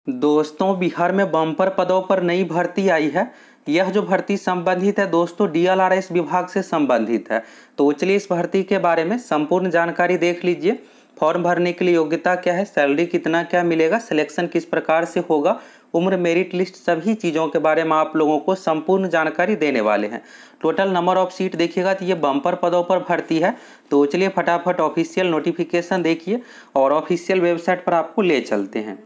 दोस्तों, बिहार में बम्पर पदों पर नई भर्ती आई है। यह जो भर्ती संबंधित है दोस्तों डीएलआरएस विभाग से संबंधित है। तो चलिए इस भर्ती के बारे में संपूर्ण जानकारी देख लीजिए। फॉर्म भरने के लिए योग्यता क्या है, सैलरी कितना क्या मिलेगा, सिलेक्शन किस प्रकार से होगा, उम्र, मेरिट लिस्ट, सभी चीज़ों के बारे में आप लोगों को संपूर्ण जानकारी देने वाले हैं। टोटल नंबर ऑफ सीट देखिएगा तो ये बम्पर पदों पर भर्ती है। तो चलिए फटाफट ऑफिशियल नोटिफिकेशन देखिए और ऑफिशियल वेबसाइट पर आपको ले चलते हैं।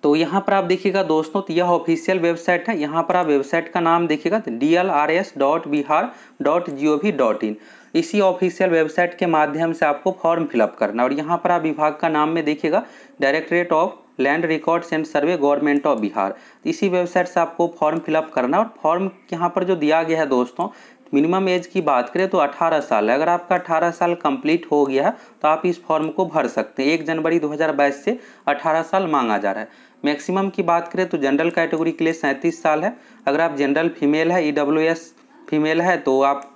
तो यहाँ पर आप देखिएगा दोस्तों, तो यह ऑफिशियल वेबसाइट है। यहाँ पर आप वेबसाइट का नाम देखिएगा तो dlrs.bihar.gov.in। इसी ऑफिशियल वेबसाइट के माध्यम से आपको फॉर्म फिलअप करना है। और यहाँ पर आप विभाग का नाम में देखिएगा directorate of land records and survey government of Bihar. इसी वेबसाइट से आपको फॉर्म फिलअप करना है। और फॉर्म यहाँ पर जो दिया गया है दोस्तों, मिनिमम एज की बात करें तो 18 साल है। अगर आपका 18 साल कंप्लीट हो गया है तो आप इस फॉर्म को भर सकते हैं। 1 जनवरी 2022 से 18 साल मांगा जा रहा है। मैक्सिमम की बात करें तो जनरल कैटेगरी के लिए 37 साल है। अगर आप जनरल फीमेल है, EWS फीमेल है तो आप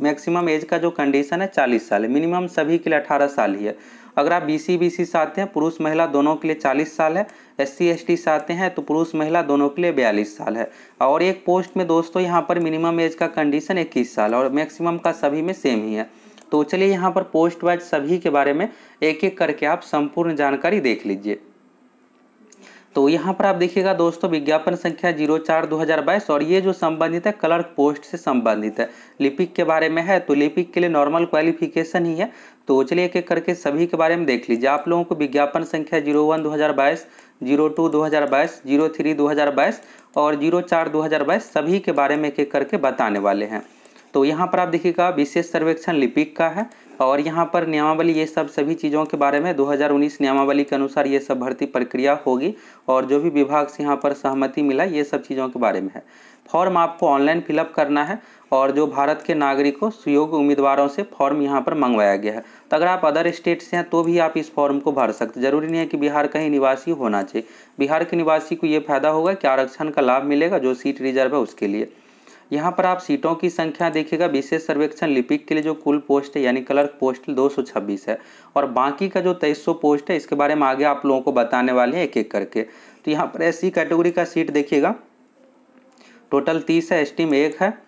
मैक्सिमम एज का जो कंडीशन है 40 साल है। मिनिमम सभी के लिए 18 साल ही है। अगर आप BC से आते हैं, पुरुष महिला दोनों के लिए 40 साल है। SC ST से आते हैं तो पुरुष महिला दोनों के लिए 42 साल है। और एक पोस्ट में दोस्तों यहाँ पर मिनिमम एज का कंडीशन 21 साल और मैक्सिमम का सभी में सेम ही है। तो चलिए यहाँ पर पोस्ट वाइज सभी के बारे में एक एक करके आप संपूर्ण जानकारी देख लीजिए। तो यहाँ पर आप देखिएगा दोस्तों विज्ञापन संख्या 04/2022 और ये जो संबंधित है क्लर्क पोस्ट से संबंधित है। लिपिक के बारे में है तो लिपिक के लिए नॉर्मल क्वालिफिकेशन ही है। तो चलिए एक एक करके सभी के बारे में देख लीजिए। आप लोगों को विज्ञापन संख्या 01/2022, 02/2022, 03/2022 और 04/2022 सभी के बारे में एक एक करके बताने वाले हैं। तो यहाँ पर आप देखिएगा विशेष सर्वेक्षण लिपिक का है और यहाँ पर नियमावली, ये सभी चीज़ों के बारे में 2019 नियमावली के अनुसार ये सब भर्ती प्रक्रिया होगी। और जो भी विभाग से यहाँ पर सहमति मिला ये सब चीज़ों के बारे में है। फॉर्म आपको ऑनलाइन फिलअप करना है और जो भारत के नागरिकों सुयोग्य उम्मीदवारों से फॉर्म यहाँ पर मंगवाया गया है। तो अगर आप अदर स्टेट से हैं तो भी आप इस फॉर्म को भर सकते। जरूरी नहीं है कि बिहार का ही निवासी होना चाहिए। बिहार के निवासी को ये फायदा होगा कि आरक्षण का लाभ मिलेगा जो सीट रिजर्व है उसके लिए। यहाँ पर आप सीटों की संख्या देखिएगा। विशेष सर्वेक्षण लिपिक के लिए जो कुल पोस्ट है यानी क्लर्क पोस्ट 226 है और बाकी का जो 2300 पोस्ट है इसके बारे में आगे आप लोगों को बताने वाले हैं एक एक करके। तो यहाँ पर SC कैटेगरी का सीट देखिएगा टोटल 30 है, ST में 1 है,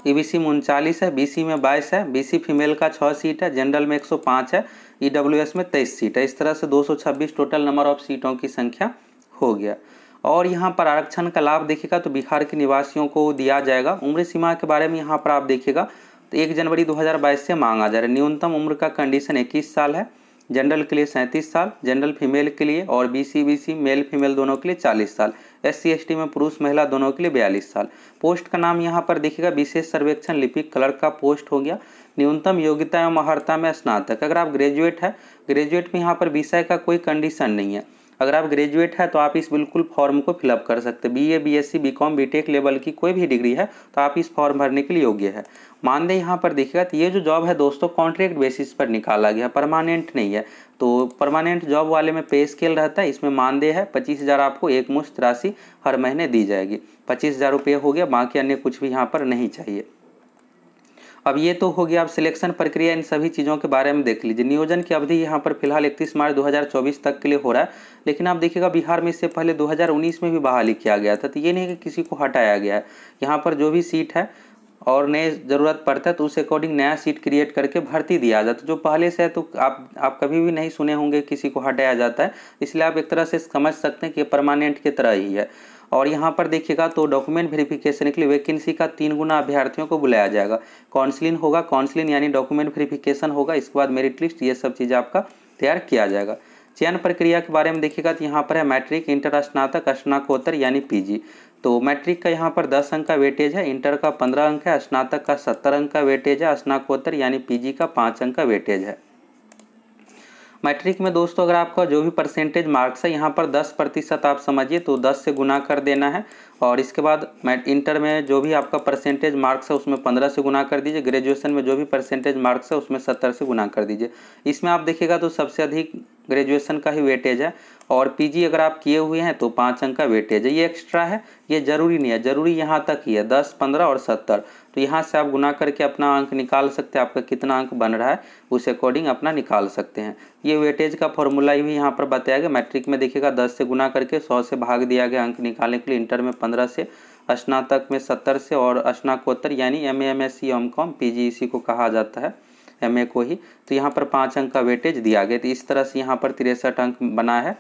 EBC में 39 है, BC में 22 है, BC फीमेल का 6 सीट है, जनरल में 105 है, EWS में 23 सीट है। इस तरह से 226 टोटल नंबर ऑफ सीटों की संख्या हो गया। और यहाँ पर आरक्षण का लाभ देखिएगा तो बिहार के निवासियों को दिया जाएगा। उम्र सीमा के बारे में यहाँ पर आप देखिएगा तो 1 जनवरी 2022 से मांगा जा रहा है। न्यूनतम उम्र का कंडीशन 21 साल है। जनरल के लिए 37 साल, जनरल फीमेल के लिए और BC मेल फीमेल दोनों के लिए 40 साल, SC ST में पुरुष महिला दोनों के लिए 42 साल। पोस्ट का नाम यहाँ पर देखिएगा विशेष सर्वेक्षण लिपिक क्लर्क का पोस्ट हो गया। न्यूनतम योग्यता एवं अर्हता में स्नातक। अगर आप ग्रेजुएट है, ग्रेजुएट में यहाँ पर विषय का कोई कंडीशन नहीं है। अगर आप ग्रेजुएट है तो आप इस बिल्कुल फॉर्म को फिलअप कर सकते हैं। BA BSc BCom BTech level की कोई भी डिग्री है तो आप इस फॉर्म भरने के लिए योग्य है। मानदेय यहाँ पर देखिएगा तो ये जो जॉब है दोस्तों कॉन्ट्रैक्ट बेसिस पर निकाला गया, परमानेंट नहीं है। तो परमानेंट जॉब वाले में पे स्केल रहता है। इसमें मानदेय है 25,000 आपको एक मुश्त राशि हर महीने दी जाएगी। 25,000 रुपये हो गया, बाकी अन्य कुछ भी यहाँ पर नहीं चाहिए। अब ये तो हो गया। अब सिलेक्शन प्रक्रिया इन सभी चीज़ों के बारे में देख लीजिए। नियोजन की अवधि यहाँ पर फिलहाल 31 मार्च 2024 तक के लिए हो रहा है। लेकिन आप देखिएगा बिहार में इससे पहले 2019 में भी बहाली किया गया था। तो ये नहीं कि किसी को हटाया गया है। यहाँ पर जो भी सीट है और नए ज़रूरत पड़ता है तो उस अकॉर्डिंग नया सीट क्रिएट करके भर्ती दिया जाता है। जो पहले से है तो आप कभी भी नहीं सुने होंगे किसी को हटाया जाता है। इसलिए आप एक तरह से समझ सकते हैं कि परमानेंट की तरह ही है। और यहाँ पर देखिएगा तो डॉक्यूमेंट वेरिफिकेशन के लिए वैकेंसी का 3 गुना अभ्यर्थियों को बुलाया जाएगा। काउंसलिंग होगा, काउंसलिंग यानी डॉक्यूमेंट वेरिफिकेशन होगा। इसके बाद मेरिट लिस्ट, ये सब चीज़ आपका तैयार किया जाएगा। चयन प्रक्रिया के बारे में देखिएगा तो यहाँ पर है मैट्रिक, इंटर, स्नातक, स्नाकोत्तर यानी PG। तो मैट्रिक का यहाँ पर 10 अंक का वेटेज है, इंटर का 15 अंक है, स्नातक का 70 अंक का वेटेज है, स्नाकोत्तर यानी PG का 5 अंक का वेटेज है। मैट्रिक में दोस्तों अगर आपका जो भी परसेंटेज मार्क्स है यहाँ पर 10% आप समझिए तो 10 से गुना कर देना है। और इसके बाद इंटर में जो भी आपका परसेंटेज मार्क्स है उसमें 15 से गुना कर दीजिए। ग्रेजुएशन में जो भी परसेंटेज मार्क्स है उसमें 70 से गुना कर दीजिए। इसमें आप देखिएगा तो सबसे अधिक ग्रेजुएशन का ही वेटेज है, और पीजी अगर आप किए हुए हैं तो 5 अंक का वेटेज है। ये एक्स्ट्रा है, ये ज़रूरी नहीं है, ज़रूरी यहाँ तक ही है 10, 15 और 70। तो यहाँ से आप गुना करके अपना अंक निकाल सकते हैं, आपका कितना अंक बन रहा है उस अकॉर्डिंग अपना निकाल सकते हैं। ये वेटेज का फॉर्मूला भी यहाँ पर बताया गया। मैट्रिक में देखिएगा 10 से गुना करके 100 से भाग दिया गया अंक निकालने के लिए, इंटर में 15 से, स्नातक में 70 से, और स्नाकोत्तर यानी MA, MSc, MCOM, PG इसी को कहा जाता है, MA को ही। तो यहाँ पर 5 अंक का वेटेज दिया गया। तो इस तरह से यहाँ पर 63 अंक बना है,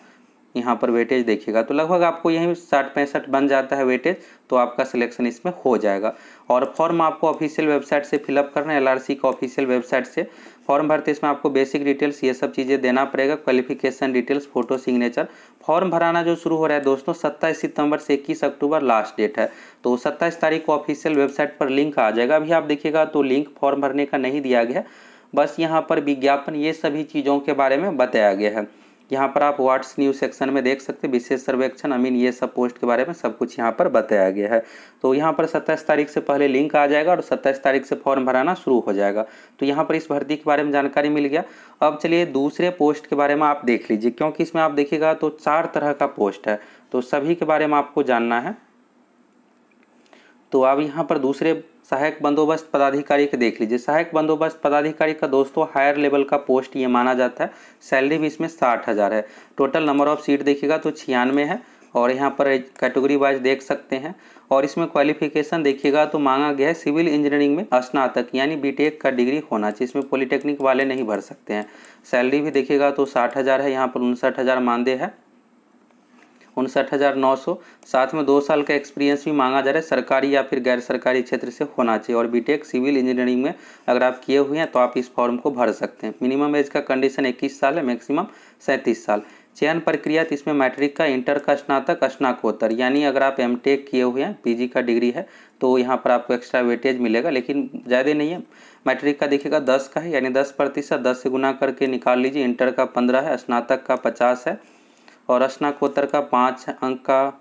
यहाँ पर वेटेज देखिएगा। तो लगभग आपको यही 60-65 बन जाता है वेटेज, तो आपका सिलेक्शन इसमें हो जाएगा। और फॉर्म आपको ऑफिशियल वेबसाइट से फिलअप करना है, LRC का ऑफिशियल वेबसाइट से फॉर्म भरते इसमें आपको बेसिक डिटेल्स ये सब चीज़ें देना पड़ेगा, qualification details, photo, signature. Form भराना जो शुरू हो रहा है दोस्तों 27 सितंबर से 21 अक्टूबर लास्ट डेट है। तो 27 तारीख को ऑफिशियल वेबसाइट पर लिंक आ जाएगा। अभी आप देखिएगा तो लिंक फॉर्म भरने का नहीं दिया गया, बस यहाँ पर विज्ञापन ये सभी चीज़ों के बारे में बताया गया है। यहाँ पर आप व्हाट्स न्यूज़ सेक्शन में देख सकते हैं, विशेष सर्वेक्षण ये सब पोस्ट के बारे में सब कुछ यहाँ पर बताया गया है। तो यहाँ पर 27 तारीख से पहले लिंक आ जाएगा और 27 तारीख से फॉर्म भराना शुरू हो जाएगा। तो यहाँ पर इस भर्ती के बारे में जानकारी मिल गया। अब चलिए दूसरे पोस्ट के बारे में आप देख लीजिए, क्योंकि इसमें आप देखिएगा तो 4 तरह का पोस्ट है, तो सभी के बारे में आपको जानना है। तो अब यहाँ पर दूसरे सहायक बंदोबस्त पदाधिकारी के देख लीजिए। सहायक बंदोबस्त पदाधिकारी का दोस्तों हायर लेवल का पोस्ट ये माना जाता है। सैलरी भी इसमें 60,000 है। टोटल नंबर ऑफ सीट देखिएगा तो 96 है, और यहाँ पर कैटेगरी वाइज देख सकते हैं। और इसमें क्वालिफिकेशन देखिएगा तो मांगा गया है सिविल इंजीनियरिंग में स्नातक यानी BTech का डिग्री होना चाहिए, इसमें पॉलिटेक्निक वाले नहीं भर सकते हैं। सैलरी भी देखिएगा तो 60,000 है, यहाँ पर 59,000 मानदेय है, 59,900। साथ में 2 साल का एक्सपीरियंस भी मांगा जा रहा है, सरकारी या फिर गैर सरकारी क्षेत्र से होना चाहिए। और BTech सिविल इंजीनियरिंग में अगर आप किए हुए हैं तो आप इस फॉर्म को भर सकते हैं। मिनिमम एज का कंडीशन 21 साल है, मैक्सिमम 37 साल। चयन प्रक्रिया तो इसमें मैट्रिक का, इंटर का, स्नातक, स्नाकोत्तर यानी अगर आप MTech किए हुए हैं, PG का डिग्री है तो यहाँ पर आपको एक्स्ट्रा वेटेज मिलेगा, लेकिन ज़्यादा नहीं है। मैट्रिक का देखिएगा 10 का है यानी 10%, 10 से गुना करके निकाल लीजिए। इंटर का 15 है, स्नातक का 50 है, और स्नाकोत्तर का 5 अंक का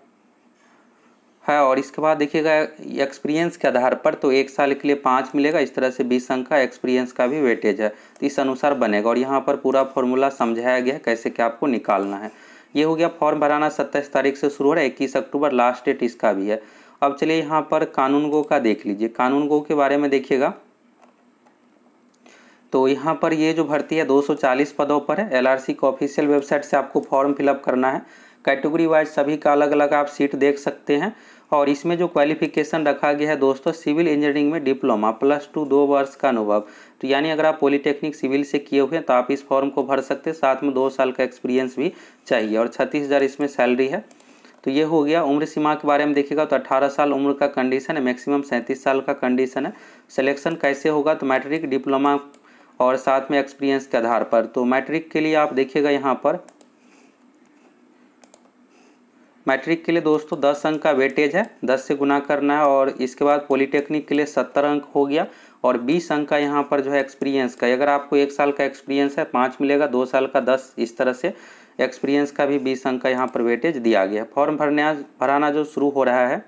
है। और इसके बाद देखिएगा एक्सपीरियंस के आधार पर तो 1 साल के लिए 5 मिलेगा, इस तरह से 20 अंक का एक्सपीरियंस का भी वेटेज है, तो इस अनुसार बनेगा। और यहाँ पर पूरा फॉर्मूला समझाया गया है कैसे क्या आपको निकालना है। ये हो गया फॉर्म भराना 27 तारीख से शुरू हो रहा है, 21 अक्टूबर लास्ट डेट इसका भी है। अब चलिए यहाँ पर कानूनगो का देख लीजिए। कानूनगो के बारे में देखिएगा तो यहाँ पर ये जो भर्ती है 240 पदों पर है। LRC का ऑफिशियल वेबसाइट से आपको फॉर्म फिलअप करना है। कैटेगरी वाइज सभी का अलग अलग आप सीट देख सकते हैं। और इसमें जो क्वालिफिकेशन रखा गया है दोस्तों, सिविल इंजीनियरिंग में डिप्लोमा +2 2 वर्ष का अनुभव। तो यानी अगर आप पॉलिटेक्निक सिविल से किए हुए हैं तो आप इस फॉर्म को भर सकते हैं। साथ में 2 साल का एक्सपीरियंस भी चाहिए, और 36,000 इसमें सैलरी है। तो ये हो गया। उम्र सीमा के बारे में देखिएगा तो 18 साल उम्र का कंडीशन है, मैक्सिमम 37 साल का कंडीशन है। सिलेक्शन कैसे होगा तो मैट्रिक, डिप्लोमा और साथ में एक्सपीरियंस के आधार पर। तो मैट्रिक के लिए आप देखिएगा यहाँ पर मैट्रिक के लिए दोस्तों 10 अंक का वेटेज है, 10 से गुना करना है। और इसके बाद पॉलिटेक्निक के लिए 70 अंक हो गया, और 20 अंक का यहाँ पर जो है एक्सपीरियंस का। अगर आपको 1 साल का एक्सपीरियंस है 5 मिलेगा, 2 साल का 10, इस तरह से एक्सपीरियंस का भी 20 अंक का यहाँ पर वेटेज दिया गया है। फॉर्म भराना जो शुरू हो रहा है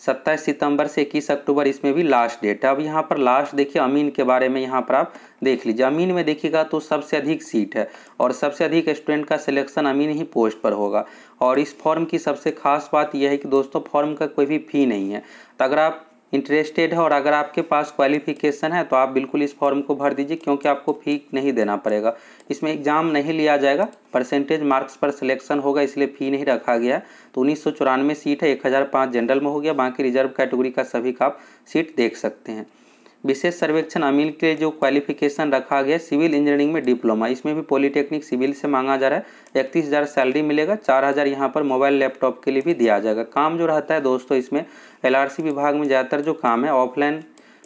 27 सितंबर से 21 अक्टूबर, इसमें भी लास्ट डेट है। अब यहाँ पर लास्ट देखिए अमीन के बारे में यहाँ पर आप देख लीजिए। अमीन में देखिएगा तो सबसे अधिक सीट है, और सबसे अधिक स्टूडेंट का सिलेक्शन अमीन ही पोस्ट पर होगा। और इस फॉर्म की सबसे खास बात यह है कि दोस्तों फॉर्म का कोई भी फ़ी नहीं है। तो अगर आप इंटरेस्टेड है और अगर आपके पास क्वालिफिकेशन है तो आप बिल्कुल इस फॉर्म को भर दीजिए, क्योंकि आपको फ़ी नहीं देना पड़ेगा। इसमें एग्ज़ाम नहीं लिया जाएगा, परसेंटेज मार्क्स पर सिलेक्शन होगा, इसलिए फ़ी नहीं रखा गया है। तो 1994 सीट है, 1005 जनरल में हो गया, बाकी रिजर्व कैटेगरी का सभी का आप सीट देख सकते हैं। विशेष सर्वेक्षण अमीन के जो क्वालिफिकेशन रखा गया सिविल इंजीनियरिंग में डिप्लोमा, इसमें भी पॉलिटेक्निक सिविल से मांगा जा रहा है। 31,000 सैलरी मिलेगा, 4,000 यहाँ पर मोबाइल लैपटॉप के लिए भी दिया जाएगा। काम जो रहता है दोस्तों इसमें LRC विभाग में ज़्यादातर जो काम है ऑफलाइन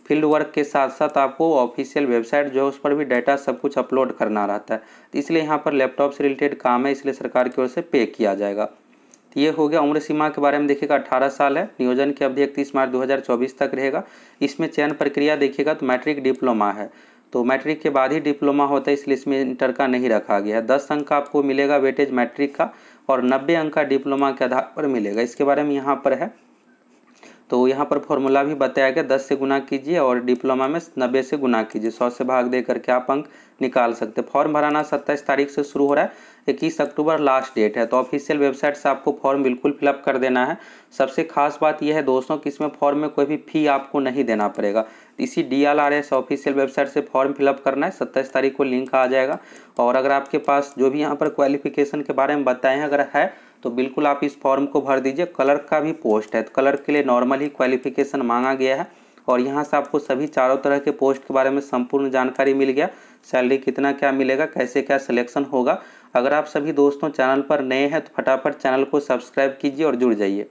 फील्ड वर्क के साथ साथ आपको ऑफिशियल वेबसाइट जो है उस पर भी डाटा सब कुछ अपलोड करना रहता है, इसलिए यहाँ पर लैपटॉप से रिलेटेड काम है, इसलिए सरकार की ओर से पे किया जाएगा। ये हो गया। उम्र सीमा के बारे में देखिएगा 18 साल है। नियोजन की अवधि 31 मार्च 2024 तक रहेगा। इसमें चयन प्रक्रिया देखिएगा तो मैट्रिक, डिप्लोमा है, तो मैट्रिक के बाद ही डिप्लोमा होता है, इसलिए इसमें इंटर का नहीं रखा गया है। 10 अंक का आपको मिलेगा वेटेज मैट्रिक का, और 90 अंक का डिप्लोमा के आधार पर मिलेगा। इसके बारे में यहाँ पर है तो यहाँ पर फॉर्मूला भी बताया गया, 10 से गुना कीजिए और डिप्लोमा में 90 से गुना कीजिए, 100 से भाग दे करके आप अंक निकाल सकते। फॉर्म भराना 27 तारीख से शुरू हो रहा है, 21 अक्टूबर लास्ट डेट है। तो ऑफिशियल वेबसाइट से आपको फॉर्म बिल्कुल फिलअप कर देना है। सबसे खास बात यह है दोस्तों कि इसमें फॉर्म में कोई भी फ़ी आपको नहीं देना पड़ेगा। इसी DLRS ऑफिशियल वेबसाइट से फॉर्म फिलअप करना है, 27 तारीख को लिंक आ जाएगा। और अगर आपके पास जो भी यहाँ पर क्वालिफिकेशन के बारे में बताए हैं अगर है तो बिल्कुल आप इस फॉर्म को भर दीजिए। क्लर्क का भी पोस्ट है, तो क्लर्क के लिए नॉर्मल ही क्वालिफिकेशन मांगा गया है। और यहाँ से आपको सभी चारों तरह के पोस्ट के बारे में संपूर्ण जानकारी मिल गया, सैलरी कितना क्या मिलेगा, कैसे क्या सिलेक्शन होगा। अगर आप सभी दोस्तों चैनल पर नए हैं तो फटाफट चैनल को सब्सक्राइब कीजिए और जुड़ जाइए।